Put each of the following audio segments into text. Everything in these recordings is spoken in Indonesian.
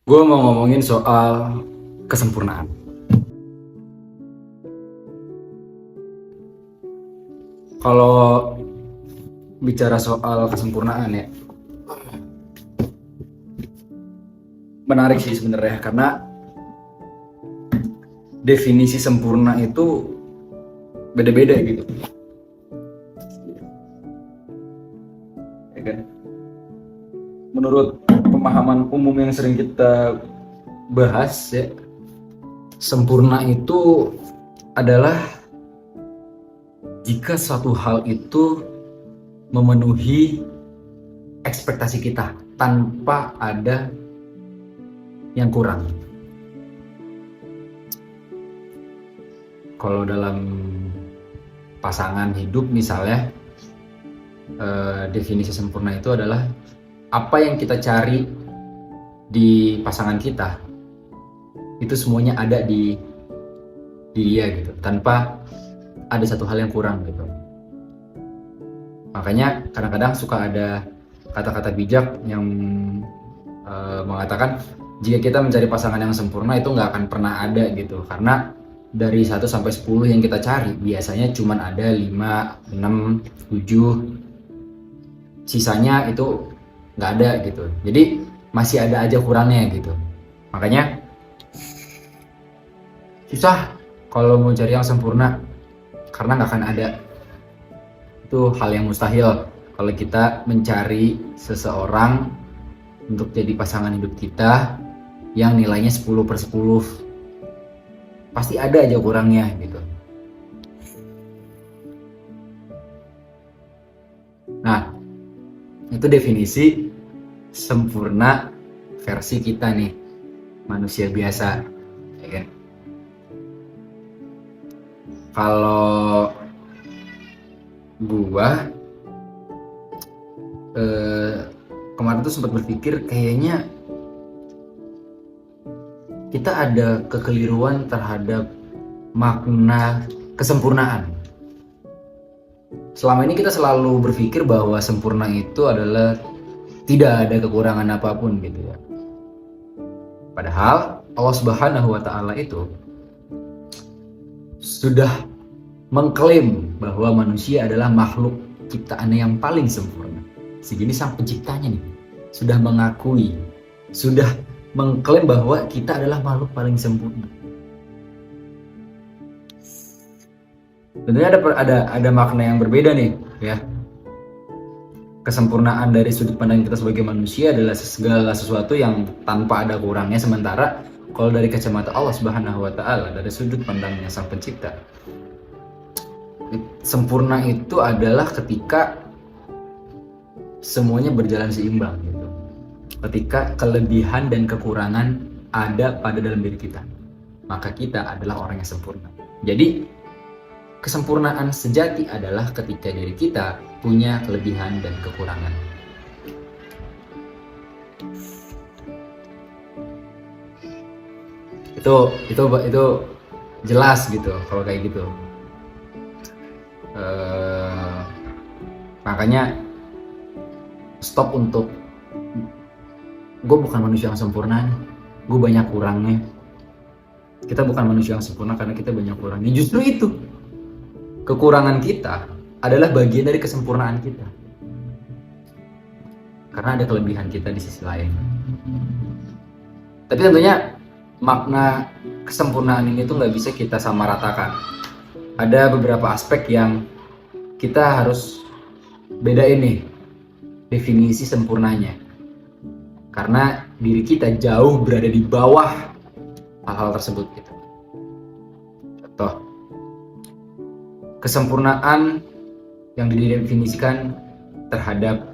Gue mau ngomongin soal kesempurnaan. Kalau bicara soal kesempurnaan ya, menarik sih sebenarnya karena definisi sempurna itu beda-beda gitu. Ya kan? Menurut pemahaman umum yang sering kita bahas ya, sempurna itu adalah jika suatu hal itu memenuhi ekspektasi kita tanpa ada yang kurang. Kalau dalam pasangan hidup misalnya, definisi sempurna itu adalah apa yang kita cari di pasangan kita itu semuanya ada di dia gitu, tanpa ada satu hal yang kurang gitu. Makanya kadang-kadang suka ada kata-kata bijak yang mengatakan jika kita mencari pasangan yang sempurna itu nggak akan pernah ada gitu, karena dari 1 sampai 10 yang kita cari biasanya cuma ada 5, 6, 7, sisanya itu nggak ada gitu. Jadi masih ada aja kurangnya gitu. Makanya susah kalau mau cari yang sempurna karena nggak akan ada. Itu hal yang mustahil kalau kita mencari seseorang untuk jadi pasangan hidup kita yang nilainya 10/10. Pasti ada aja kurangnya gitu. Nah, itu definisi sempurna versi kita nih, manusia biasa, ya kan? Kalau gua kemarin tuh sempat berpikir kayaknya kita ada kekeliruan terhadap makna kesempurnaan. Selama ini kita selalu berpikir bahwa sempurna itu adalah tidak ada kekurangan apapun gitu ya. Padahal Allah Subhanahu wa Ta'ala itu sudah mengklaim bahwa manusia adalah makhluk ciptaannya yang paling sempurna. Segini sang penciptanya nih sudah mengakui, sudah mengklaim bahwa kita adalah makhluk paling sempurna. Tentunya ada makna yang berbeda nih ya. Kesempurnaan dari sudut pandang kita sebagai manusia adalah segala sesuatu yang tanpa ada kurangnya, sementara kalau dari kacamata Allah Subhanahu wa Ta'ala, dari sudut pandangnya sang pencipta, sempurna itu adalah ketika semuanya berjalan seimbang gitu. Ketika kelebihan dan kekurangan ada pada dalam diri kita, maka kita adalah orang yang sempurna. Jadi kesempurnaan sejati adalah ketika diri kita punya kelebihan dan kekurangan. Itu jelas gitu kalau kayak gitu. Makanya stop untuk gue bukan manusia yang sempurna nih, gue banyak kurangnya. Kita bukan manusia yang sempurna karena kita banyak kurangnya. Justru itu, kekurangan kita adalah bagian dari kesempurnaan kita, karena ada kelebihan kita di sisi lain. Tapi tentunya makna kesempurnaan ini tuh nggak bisa kita samaratakan. Ada beberapa aspek yang kita harus bedain nih definisi sempurnanya, karena diri kita jauh berada di bawah hal-hal tersebut gitu. Contoh, kesempurnaan yang didefinisikan terhadap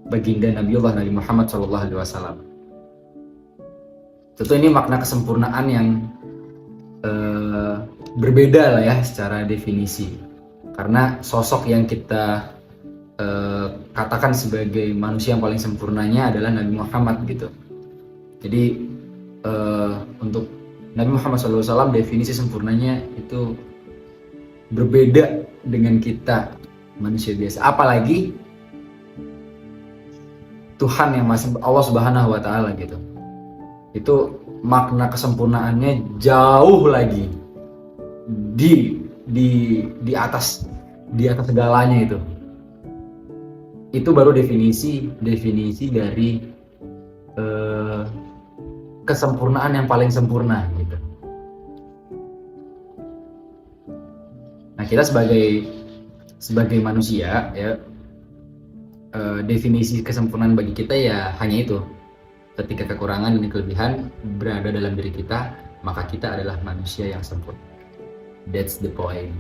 baginda Nabiullah Nabi Muhammad SAW. Tentu ini makna kesempurnaan yang berbeda lah ya secara definisi, karena sosok yang kita katakan sebagai manusia yang paling sempurnanya adalah Nabi Muhammad gitu. Jadi untuk Nabi Muhammad SAW definisi sempurnanya itu berbeda dengan kita manusia biasa, apalagi Tuhan yang masih Allah Subhanahu wa Ta'ala gitu. itu makna kesempurnaannya jauh lagi di atas segalanya itu baru definisi dari eh, kesempurnaan yang paling sempurna gitu. Nah, kita sebagai manusia ya, definisi kesempurnaan bagi kita ya hanya itu. Ketika kekurangan dan kelebihan berada dalam diri kita, maka kita adalah manusia yang sempurna. That's the point.